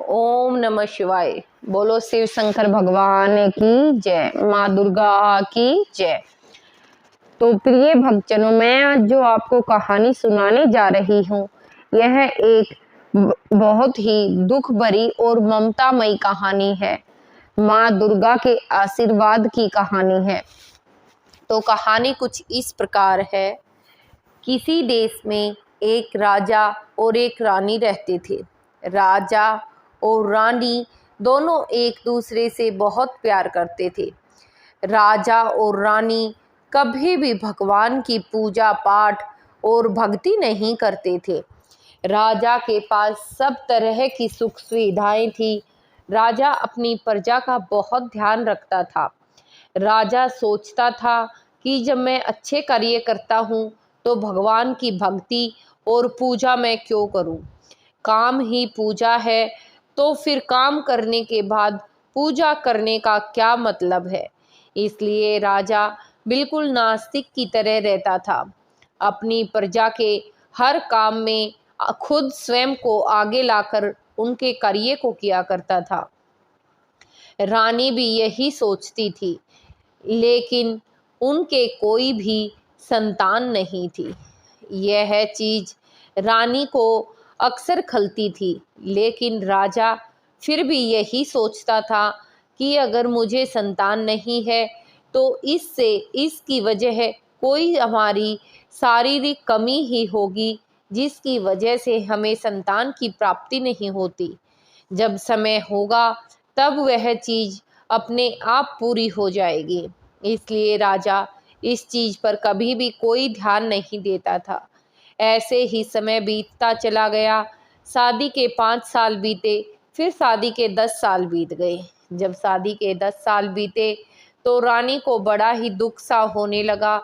ओम नमः शिवाय। बोलो शिव शंकर भगवान की जय, माँ दुर्गा की जय। तो प्रिय भक्तजनों, मैं आज जो आपको कहानी सुनाने जा रही हूँ, यह एक बहुत ही दुख भरी और ममतामयी कहानी है। माँ दुर्गा के आशीर्वाद की कहानी है। तो कहानी कुछ इस प्रकार है। किसी देश में एक राजा और एक रानी रहते थे। राजा और रानी दोनों एक दूसरे से बहुत प्यार करते थे। राजा और रानी कभी भी भगवान की पूजा पाठ और भक्ति नहीं करते थे। राजा के पास सब तरह की सुख सुविधाएं थी। राजा अपनी प्रजा का बहुत ध्यान रखता था। राजा सोचता था कि जब मैं अच्छे कार्य करता हूँ तो भगवान की भक्ति और पूजा मैं क्यों करूँ। काम ही पूजा है तो फिर काम करने के बाद पूजा करने का क्या मतलब है। इसलिए राजा बिल्कुल नास्तिक की तरह रहता था। अपनी प्रजा के हर काम में खुद स्वयं को आगे लाकर उनके कार्य को किया करता था। रानी भी यही सोचती थी, लेकिन उनके कोई भी संतान नहीं थी। यह चीज रानी को अक्सर खलती थी, लेकिन राजा फिर भी यही सोचता था कि अगर मुझे संतान नहीं है तो इसकी वजह कोई हमारी शारीरिक कमी ही होगी, जिसकी वजह से हमें संतान की प्राप्ति नहीं होती। जब समय होगा तब वह चीज अपने आप पूरी हो जाएगी। इसलिए राजा इस चीज पर कभी भी कोई ध्यान नहीं देता था। ऐसे ही समय बीतता चला गया। शादी के 5 साल बीते, फिर शादी के 10 साल बीत गए। जब शादी के 10 साल बीते तो रानी को बड़ा ही दुख सा होने लगा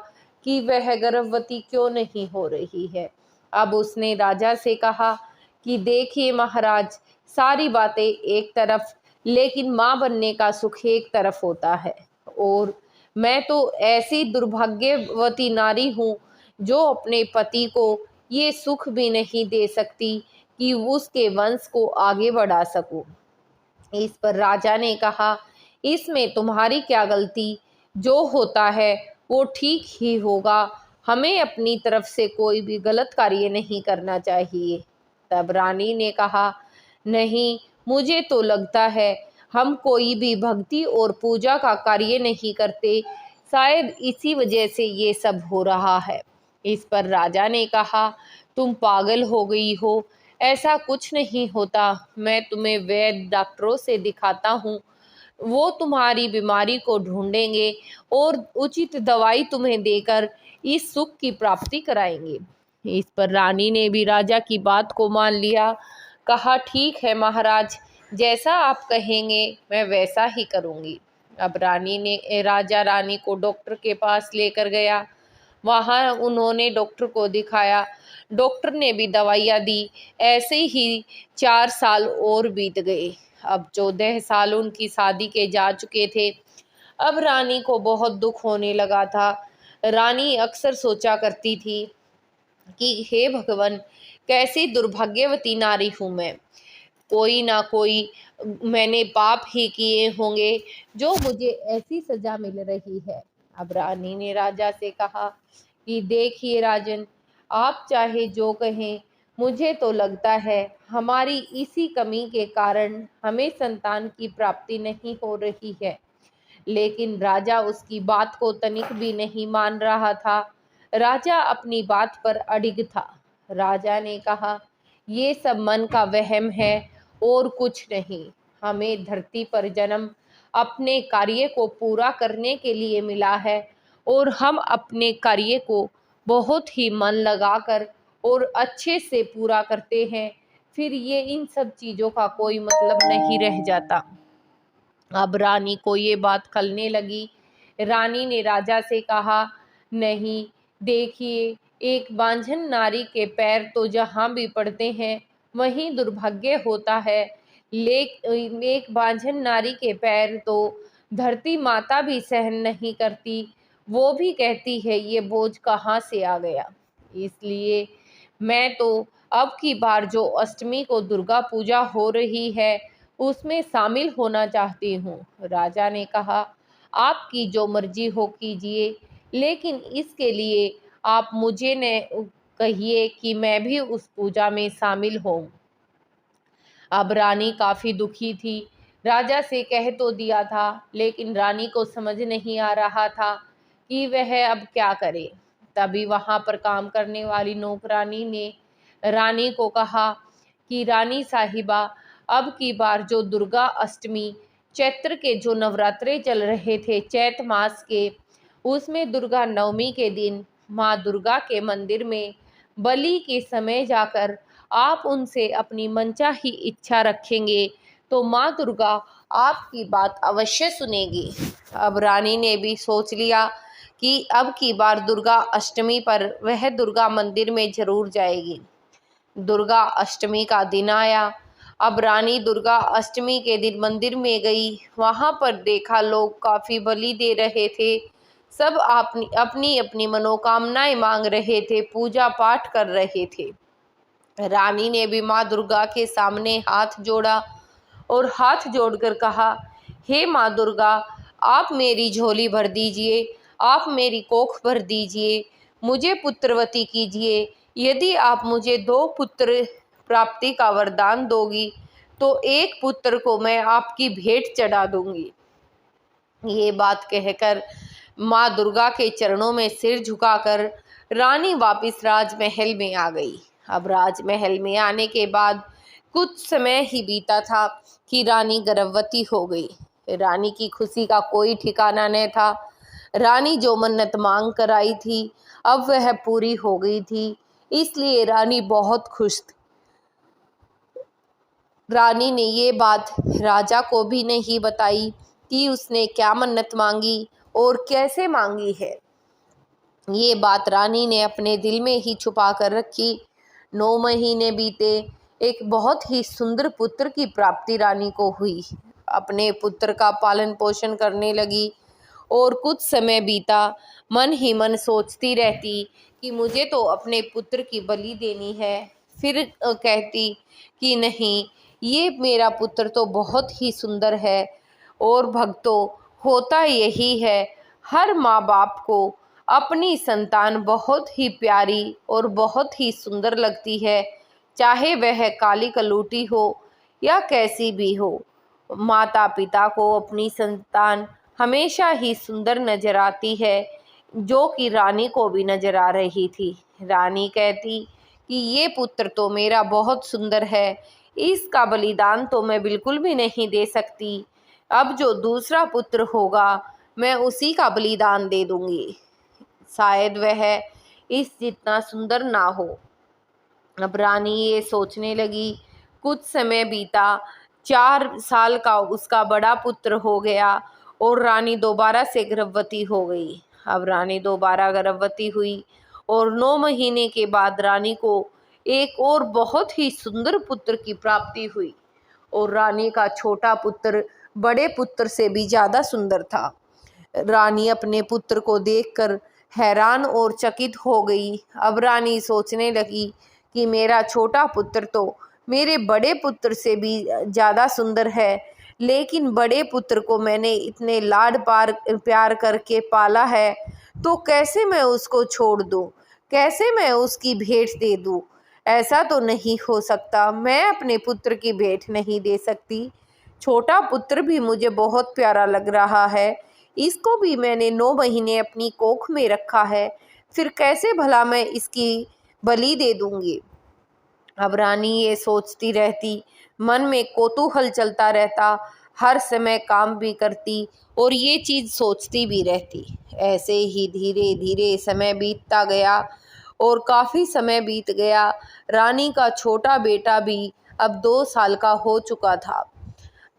कि वह गर्भवती क्यों नहीं हो रही है। अब उसने राजा से कहा कि देखिए महाराज, सारी बातें एक तरफ, लेकिन माँ बनने का सुख एक तरफ होता है। और मैं तो ऐसी दुर्भाग्यवती नारी हूँ जो अपने पति को ये सुख भी नहीं दे सकती कि उसके वंश को आगे बढ़ा सकूं। इस पर राजा ने कहा, इसमें तुम्हारी क्या गलती, जो होता है वो ठीक ही होगा। हमें अपनी तरफ से कोई भी गलत कार्य नहीं करना चाहिए। तब रानी ने कहा, नहीं, मुझे तो लगता है हम कोई भी भक्ति और पूजा का कार्य नहीं करते, शायद इसी वजह से ये सब हो रहा है। इस पर राजा ने कहा, तुम पागल हो गई हो, ऐसा कुछ नहीं होता। मैं तुम्हें वैद्य डॉक्टरों से दिखाता हूँ, वो तुम्हारी बीमारी को ढूंढेंगे और उचित दवाई तुम्हें देकर इस सुख की प्राप्ति कराएंगे। इस पर रानी ने भी राजा की बात को मान लिया। कहा, ठीक है महाराज, जैसा आप कहेंगे मैं वैसा ही करूँगी। अब राजा रानी को डॉक्टर के पास लेकर गया। वहाँ उन्होंने डॉक्टर को दिखाया। डॉक्टर ने भी दवाइयाँ दी। ऐसे ही 4 साल और बीत गए। अब 14 साल उनकी शादी के जा चुके थे। अब रानी को बहुत दुख होने लगा था। रानी अक्सर सोचा करती थी कि हे भगवान, कैसी दुर्भाग्यवती नारी हूँ मैं। कोई ना कोई मैंने पाप ही किए होंगे जो मुझे ऐसी सजा मिल रही है। अब रानी ने राजा से कहा कि देखिए राजन, आप चाहे जो कहें, मुझे तो लगता है हमारी इसी कमी के कारण हमें संतान की प्राप्ति नहीं हो रही है। लेकिन राजा उसकी बात को तनिक भी नहीं मान रहा था। राजा अपनी बात पर अडिग था। राजा ने कहा, ये सब मन का वहम है और कुछ नहीं। हमें धरती पर जन्म अपने कार्य को पूरा करने के लिए मिला है और हम अपने कार्य को बहुत ही मन लगाकर और अच्छे से पूरा करते हैं। फिर ये इन सब चीज़ों का कोई मतलब नहीं रह जाता। अब रानी को ये बात खलने लगी। रानी ने राजा से कहा, नहीं, देखिए, एक बांझन नारी के पैर तो जहाँ भी पड़ते हैं वहीं दुर्भाग्य होता है। एक बांझन नारी के पैर तो धरती माता भी सहन नहीं करती। वो भी कहती है ये बोझ कहाँ से आ गया। इसलिए मैं तो अब की बार जो अष्टमी को दुर्गा पूजा हो रही है उसमें शामिल होना चाहती हूँ। राजा ने कहा, आपकी जो मर्जी हो कीजिए, लेकिन इसके लिए आप मुझे न कहिए कि मैं भी उस पूजा में शामिल हूँ। अब रानी काफी दुखी थी। राजा से कह तो दिया था, लेकिन रानी को समझ नहीं आ रहा था कि वह अब क्या करे। तभी वहां पर काम करने वाली नौकरानी ने रानी को कहा कि रानी साहिबा, अब की बार जो दुर्गा अष्टमी, चैत्र के जो नवरात्रे चल रहे थे चैत मास के, उसमें दुर्गा नवमी के दिन माँ दुर्गा के मंदिर में बलि के समय जाकर आप उनसे अपनी मनचाही इच्छा रखेंगे तो माँ दुर्गा आपकी बात अवश्य सुनेगी। अब रानी ने भी सोच लिया कि अब की बार दुर्गा अष्टमी पर वह दुर्गा मंदिर में जरूर जाएगी। दुर्गा अष्टमी का दिन आया। अब रानी दुर्गा अष्टमी के दिन मंदिर में गई। वहां पर देखा लोग काफी बलि दे रहे थे। सब अपनी अपनी अपनी मनोकामनाएं मांग रहे थे, पूजा पाठ कर रहे थे। रानी ने भी माँ दुर्गा के सामने हाथ जोड़ा और हाथ जोड़कर कहा, हे माँ दुर्गा, आप मेरी झोली भर दीजिए, आप मेरी कोख भर दीजिए, मुझे पुत्रवती कीजिए। यदि आप मुझे 2 पुत्र प्राप्ति का वरदान दोगी तो एक पुत्र को मैं आपकी भेंट चढ़ा दूंगी। ये बात कहकर माँ दुर्गा के चरणों में सिर झुकाकर रानी वापस राजमहल में आ गई। अब राजमहल में आने के बाद कुछ समय ही बीता था कि रानी गर्भवती हो गई। रानी की खुशी का कोई ठिकाना न था। रानी जो मन्नत मांग कर आई थी अब वह पूरी हो गई थी, इसलिए रानी बहुत खुश थी। रानी ने ये बात राजा को भी नहीं बताई कि उसने क्या मन्नत मांगी और कैसे मांगी है। ये बात रानी ने अपने दिल में ही छुपा कर रखी। 9 महीने बीते। एक बहुत ही सुंदर पुत्र की प्राप्ति रानी को हुई। अपने पुत्र का पालन पोषण करने लगी और कुछ समय बीता। मन ही मन सोचती रहती कि मुझे तो अपने पुत्र की बलि देनी है। फिर कहती कि नहीं, ये मेरा पुत्र तो बहुत ही सुंदर है। और भक्तों, होता यही है, हर माँ बाप को अपनी संतान बहुत ही प्यारी और बहुत ही सुंदर लगती है, चाहे वह काली कलूटी हो या कैसी भी हो। माता पिता को अपनी संतान हमेशा ही सुंदर नजर आती है, जो कि रानी को भी नजर आ रही थी। रानी कहती कि ये पुत्र तो मेरा बहुत सुंदर है, इसका बलिदान तो मैं बिल्कुल भी नहीं दे सकती। अब जो दूसरा पुत्र होगा मैं उसी का बलिदान दे दूंगी, शायद वह इस जितना सुंदर ना हो। अब रानी ये सोचने लगी। कुछ समय बीता। 4 साल का उसका बड़ा पुत्र हो गया और रानी दोबारा से गर्भवती हो गई। अब रानी दोबारा गर्भवती हुई और 9 महीने के बाद रानी को एक और बहुत ही सुंदर पुत्र की प्राप्ति हुई और रानी का छोटा पुत्र बड़े पुत्र से भी ज्यादा सुंदर था। रानी अपने पुत्र को देखकर हैरान और चकित हो गई। अब रानी सोचने लगी कि मेरा छोटा पुत्र तो मेरे बड़े पुत्र से भी ज़्यादा सुंदर है, लेकिन बड़े पुत्र को मैंने इतने लाड प्यार करके पाला है, तो कैसे मैं उसको छोड़ दूँ, कैसे मैं उसकी भेंट दे दूँ। ऐसा तो नहीं हो सकता, मैं अपने पुत्र की भेंट नहीं दे सकती। छोटा पुत्र भी मुझे बहुत प्यारा लग रहा है, इसको भी मैंने 9 महीने अपनी कोख में रखा है, फिर कैसे भला मैं इसकी बलि दे दूंगी। अब रानी ये सोचती रहती, मन में कौतूहल चलता रहता, हर समय काम भी करती और ये चीज़ सोचती भी रहती। ऐसे ही धीरे धीरे समय बीतता गया और काफ़ी समय बीत गया। रानी का छोटा बेटा भी अब 2 साल का हो चुका था।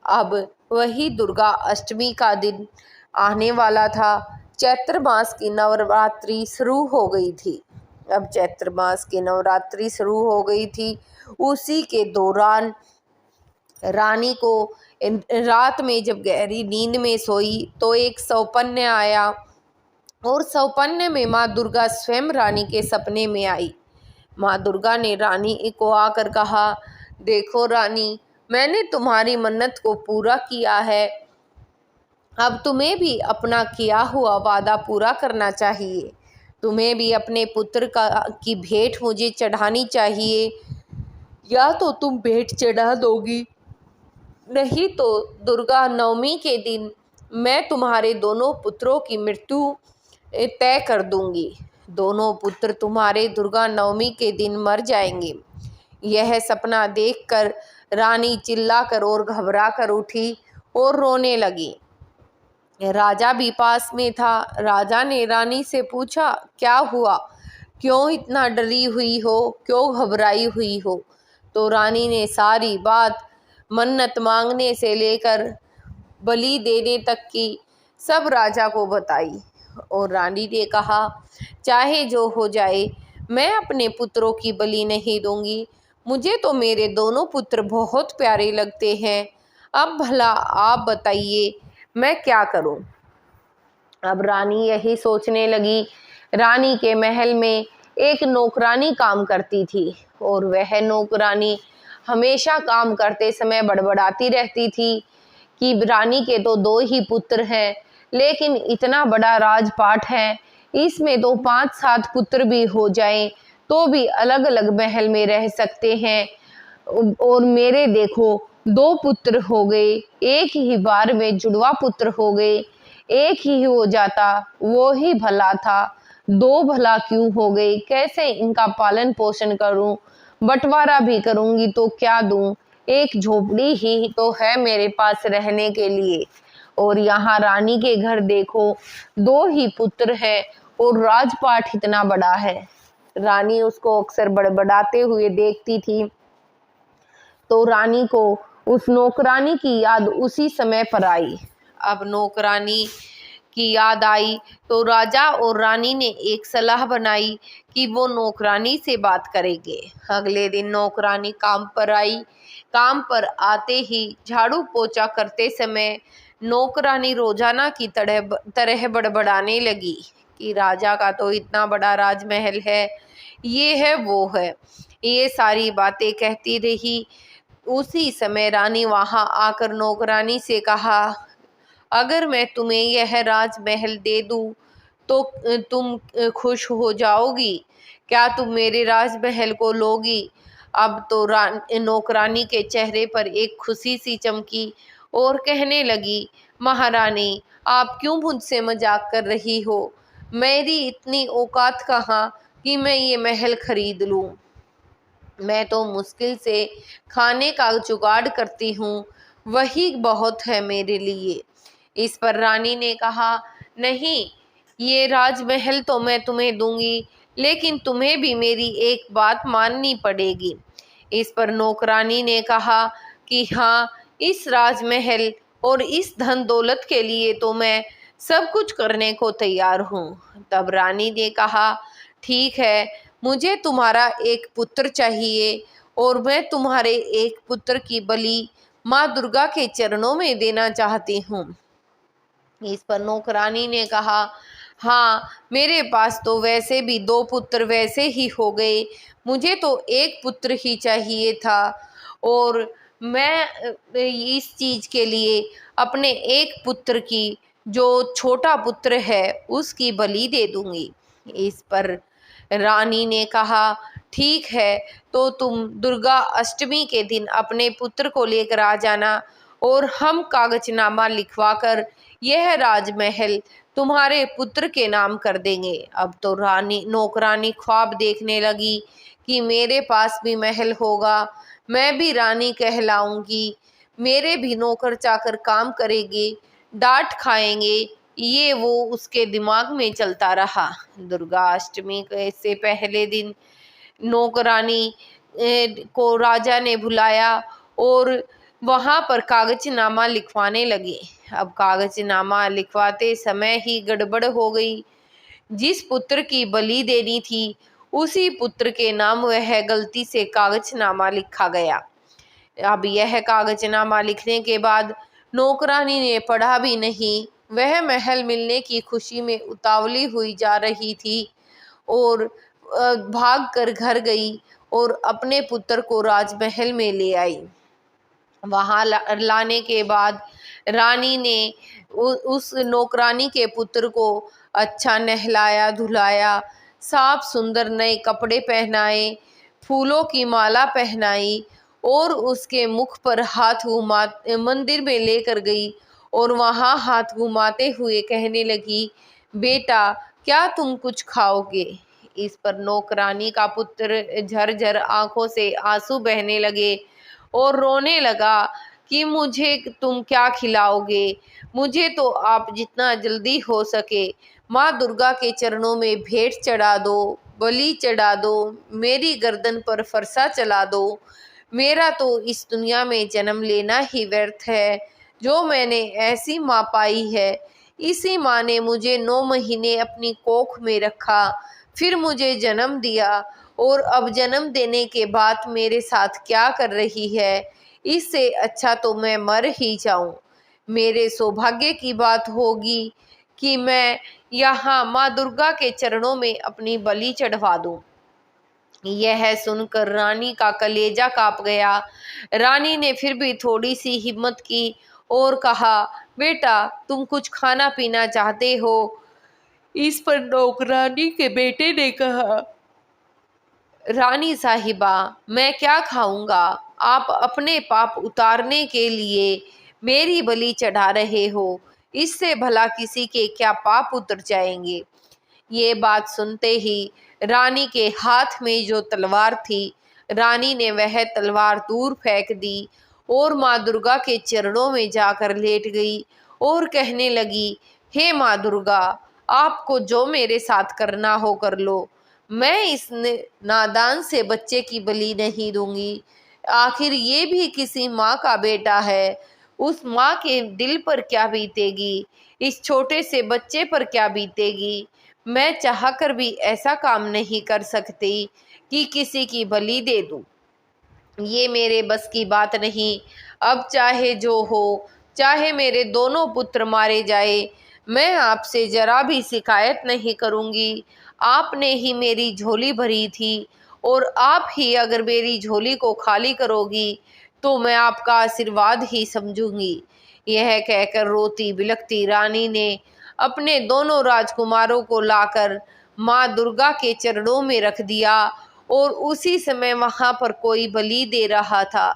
अब वही दुर्गा अष्टमी का दिन आने वाला था। चैत्र मास की नवरात्रि शुरू हो गई थी। अब चैत्र मास की नवरात्रि शुरू हो गई थी। उसी के दौरान रानी को रात में जब गहरी नींद में सोई तो एक सौपन्य आया और सौपन्य में माँ दुर्गा स्वयं रानी के सपने में आई। माँ दुर्गा ने रानी को आकर कहा, देखो रानी, मैंने तुम्हारी मन्नत को पूरा किया है, अब तुम्हें भी अपना किया हुआ वादा पूरा करना चाहिए। तुम्हें भी अपने पुत्र की भेंट मुझे चढ़ानी चाहिए। या तो तुम भेंट चढ़ा दोगी, नहीं तो दुर्गा नवमी के दिन मैं तुम्हारे दोनों पुत्रों की मृत्यु तय कर दूंगी। दोनों पुत्र तुम्हारे दुर्गा नवमी के दिन मर जाएंगे। यह सपना देखकर रानी चिल्लाकर और घबरा कर उठी और रोने लगी। राजा भी पास में था। राजा ने रानी से पूछा, क्या हुआ? क्यों इतना डरी हुई हो? क्यों घबराई हुई हो? तो रानी ने सारी बात, मन्नत मांगने से लेकर बलि देने तक की, सब राजा को बताई। और रानी ने कहा, चाहे जो हो जाए, मैं अपने पुत्रों की बलि नहीं दूंगी। मुझे तो मेरे दोनों पुत्र बहुत प्यारे लगते हैं। अब भला आप बताइए, मैं क्या करूं? अब रानी यही सोचने लगी। रानी के महल में एक नौकरानी काम करती थी और वह नौकरानी हमेशा काम करते समय बड़बड़ाती रहती थी कि रानी के तो 2 ही पुत्र हैं, लेकिन इतना बड़ा राजपाट है, इसमें तो 5-7 पुत्र भी हो जाएं तो भी अलग अलग महल में रह सकते हैं। और मेरे देखो 2 पुत्र हो गए, एक ही बार में जुड़वा पुत्र हो गए। एक ही हो जाता वो ही भला था, 2 भला क्यों हो गए? कैसे इनका पालन पोषण करूं? बंटवारा भी करूंगी तो क्या दूं? एक झोपड़ी ही तो है मेरे पास रहने के लिए। और यहाँ रानी के घर देखो 2 ही पुत्र हैं और राजपाट इतना बड़ा है। रानी उसको अक्सर बड़बड़ाते हुए देखती थी, तो रानी को उस नौकरानी की याद उसी समय पर आई। अब नौकरानी की याद आई तो राजा और रानी ने एक सलाह बनाई कि वो नौकरानी से बात करेंगे। अगले दिन नौकरानी काम पर आई। काम पर आते ही झाड़ू पोछा करते समय नौकरानी रोजाना की तरह बड़बड़ाने लगी कि राजा का तो इतना बड़ा राजमहल है, ये है वो है, ये सारी बातें कहती रही। उसी समय रानी वहां आकर नौकरानी से कहा, अगर मैं तुम्हें यह राजमहल दे दूं तो तुम खुश हो जाओगी? क्या तुम मेरे राजमहल को लोगी? अब तो नौकरानी के चेहरे पर एक खुशी सी चमकी और कहने लगी, महारानी, आप क्यों मुझसे मजाक कर रही हो? मेरी इतनी औकात कहाँ कि मैं ये महल खरीद लूं। मैं तो मुश्किल से खाने का जुगाड़ करती हूँ, वही बहुत है मेरे लिए। इस पर रानी ने कहा, नहीं, ये राजमहल तो मैं तुम्हें दूंगी, लेकिन तुम्हें भी मेरी एक बात माननी पड़ेगी। इस पर नौकरानी ने कहा कि हाँ, इस राजमहल और इस धन दौलत के लिए तो मैं सब कुछ करने को तैयार हूँ। तब रानी ने कहा, ठीक है, मुझे तुम्हारा एक पुत्र चाहिए और मैं तुम्हारे एक पुत्र की बलि माँ दुर्गा के चरणों में देना चाहती हूँ। इस पर नौकरानी ने कहा, हाँ, मेरे पास तो वैसे भी 2 पुत्र वैसे ही हो गए, मुझे तो एक पुत्र ही चाहिए था और मैं इस चीज के लिए अपने एक पुत्र की, जो छोटा पुत्र है, उसकी बलि दे दूंगी। इस पर रानी ने कहा, ठीक है, तो तुम दुर्गा अष्टमी के दिन अपने पुत्र को लेकर आ जाना और हम कागजनामा लिखवाकर यह राजमहल तुम्हारे पुत्र के नाम कर देंगे। अब तो नौकरानी ख्वाब देखने लगी कि मेरे पास भी महल होगा, मैं भी रानी कहलाऊंगी, मेरे भी नौकर चाकर काम करेंगे, डांट खाएंगे, ये वो उसके दिमाग में चलता रहा। दुर्गा अष्टमी से पहले दिन नौकरानी को राजा ने बुलाया और वहां पर कागजनामा लिखवाने लगे। अब कागजनामा लिखवाते समय ही गड़बड़ हो गई। जिस पुत्र की बलि देनी थी, उसी पुत्र के नाम वह गलती से कागजनामा लिखा गया। अब यह कागजनामा लिखने के बाद नौकरानी ने पढ़ा भी नहीं। वह महल मिलने की खुशी में उतावली हुई जा रही थी और भाग कर घर गई और अपने पुत्र को राजमहल में ले आई। वहां लाने के बाद रानी ने उस नौकरानी के पुत्र को अच्छा नहलाया धुलाया, साफ सुंदर नए कपड़े पहनाए, फूलों की माला पहनाई और उसके मुख पर हाथ घुमा मंदिर में लेकर गई और वहां हाथ घुमाते हुए कहने लगी, बेटा क्या तुम कुछ खाओगे? इस पर नौकरानी का पुत्र झरझर आंखों से आंसू बहने लगे और रोने लगा कि मुझे तुम क्या खिलाओगे? मुझे तो आप जितना जल्दी हो सके माँ दुर्गा के चरणों में भेंट चढ़ा दो, बलि चढ़ा दो, मेरी गर्दन पर फरसा चला दो। मेरा तो इस दुनिया में जन्म लेना ही व्यर्थ है। जो मैंने ऐसी माँ पाई है, इसी माँ ने मुझे 9 महीने अपनी कोख में रखा, फिर मुझे जन्म दिया और अब जन्म देने के बाद मेरे साथ क्या कर रही है? इससे अच्छा तो मैं मर ही जाऊं। मेरे सौभाग्य की बात होगी कि मैं यहाँ माँ दुर्गा के चरणों में अपनी बलि चढ़वा दूं। यह सुनकर रानी का कलेजा कांप गया। रानी ने फिर भी थोड़ी सी हिम्मत की और कहा, बेटा तुम कुछ खाना पीना चाहते हो? इस पर नौकरानी के बेटे ने कहा, रानी साहिबा मैं क्या खाऊंगा? आप अपने पाप उतारने के लिए मेरी बलि चढ़ा रहे हो, इससे भला किसी के क्या पाप उतर जाएंगे। ये बात सुनते ही रानी के हाथ में जो तलवार थी, रानी ने वह तलवार दूर फेंक दी और माँ दुर्गा के चरणों में जाकर लेट गई और कहने लगी, हे माँ दुर्गा, आपको जो मेरे साथ करना हो कर लो, मैं इस नादान से बच्चे की बलि नहीं दूंगी। आखिर ये भी किसी माँ का बेटा है, उस माँ के दिल पर क्या बीतेगी, इस छोटे से बच्चे पर क्या बीतेगी। मैं चाहकर भी ऐसा काम नहीं कर सकती कि किसी की बलि दे दूं। ये मेरे बस की बात नहीं। अब चाहे जो हो, चाहे मेरे दोनों पुत्र मारे जाए, मैं आपसे जरा भी शिकायत नहीं करूंगी। आपने ही मेरी झोली भरी थी और आप ही अगर मेरी झोली को खाली करोगी तो मैं आपका आशीर्वाद ही समझूंगी। यह कहकर रोती बिलखती रानी ने अपने दोनों राजकुमारों को लाकर माँ दुर्गा के चरणों में रख दिया और उसी समय वहां पर कोई बलि दे रहा था।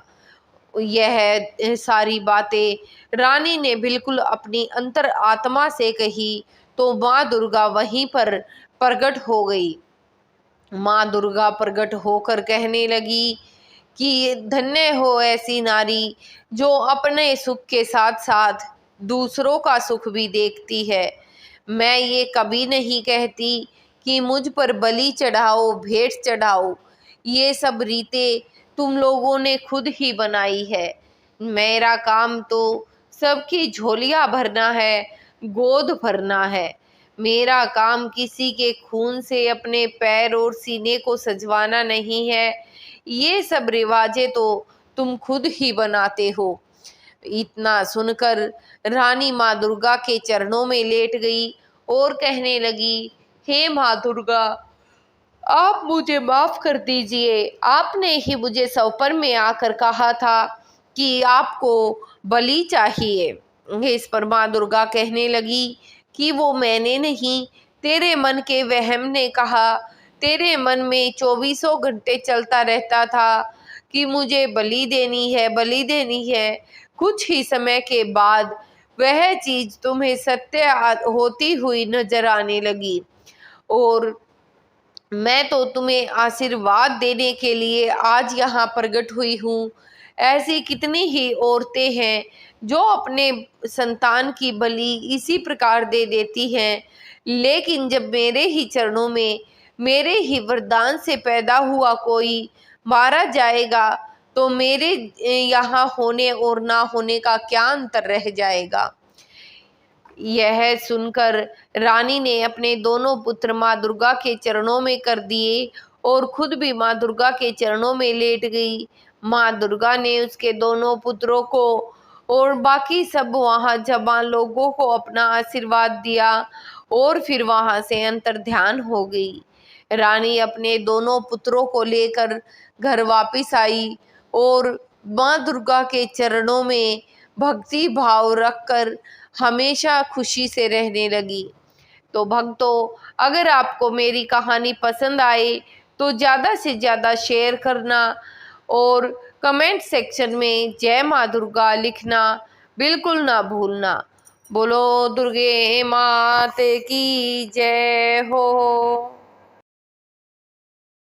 यह सारी बातें रानी ने बिल्कुल अपनी अंतर आत्मा से कही तो माँ दुर्गा वहीं पर प्रकट हो गई। माँ दुर्गा प्रकट होकर कहने लगी कि धन्य हो ऐसी नारी जो अपने सुख के साथ साथ दूसरों का सुख भी देखती है। मैं ये कभी नहीं कहती कि मुझ पर बलि चढ़ाओ, भेंट चढ़ाओ। ये सब रीतें तुम लोगों ने खुद ही बनाई है। मेरा काम तो सबकी झोलियां भरना है, गोद भरना है। मेरा काम किसी के खून से अपने पैर और सीने को सजवाना नहीं है। ये सब रिवाजें तो तुम खुद ही बनाते हो। इतना सुनकर रानी माँ दुर्गा के चरणों में लेट गई और कहने लगी, हे माँ दुर्गा, आप मुझे माफ कर दीजिए। आपने ही मुझे सफर में आकर कहा था कि आपको बलि चाहिए। इस पर माँ दुर्गा कहने लगी कि वो मैंने नहीं, तेरे मन के वहम ने कहा। तेरे मन में 24 घंटे चलता रहता था कि मुझे बलि देनी है, बलि देनी है। कुछ ही समय के बाद वह चीज तुम्हें सत्य होती हुई नजर आने लगी और मैं तो तुम्हें आशीर्वाद देने के लिए आज यहाँ प्रकट हुई हूँ। ऐसी कितनी ही औरतें हैं जो अपने संतान की बलि इसी प्रकार दे देती हैं, लेकिन जब मेरे ही चरणों में मेरे ही वरदान से पैदा हुआ कोई मारा जाएगा तो मेरे यहाँ होने और ना होने का क्या अंतर रह जाएगा। यह सुनकर रानी ने अपने दोनों पुत्र माँ दुर्गा के चरणों में कर दिए और खुद भी माँ दुर्गा के चरणों में लेट गई। माँ दुर्गा ने उसके दोनों पुत्रों को और बाकी सब वहाँ जवान लोगों को अपना आशीर्वाद दिया और फिर वहाँ से अंतर्ध्यान हो गई। रानी अपने दोनों पुत्रों को लेकर घर वापस आई और माँ दुर्गा के चरणों में भक्ति भाव रखकर हमेशा खुशी से रहने लगी। तो भक्तों, अगर आपको मेरी कहानी पसंद आए तो ज़्यादा से ज़्यादा शेयर करना और कमेंट सेक्शन में जय माँ दुर्गा लिखना बिल्कुल ना भूलना। बोलो दुर्गे माते की जय हो।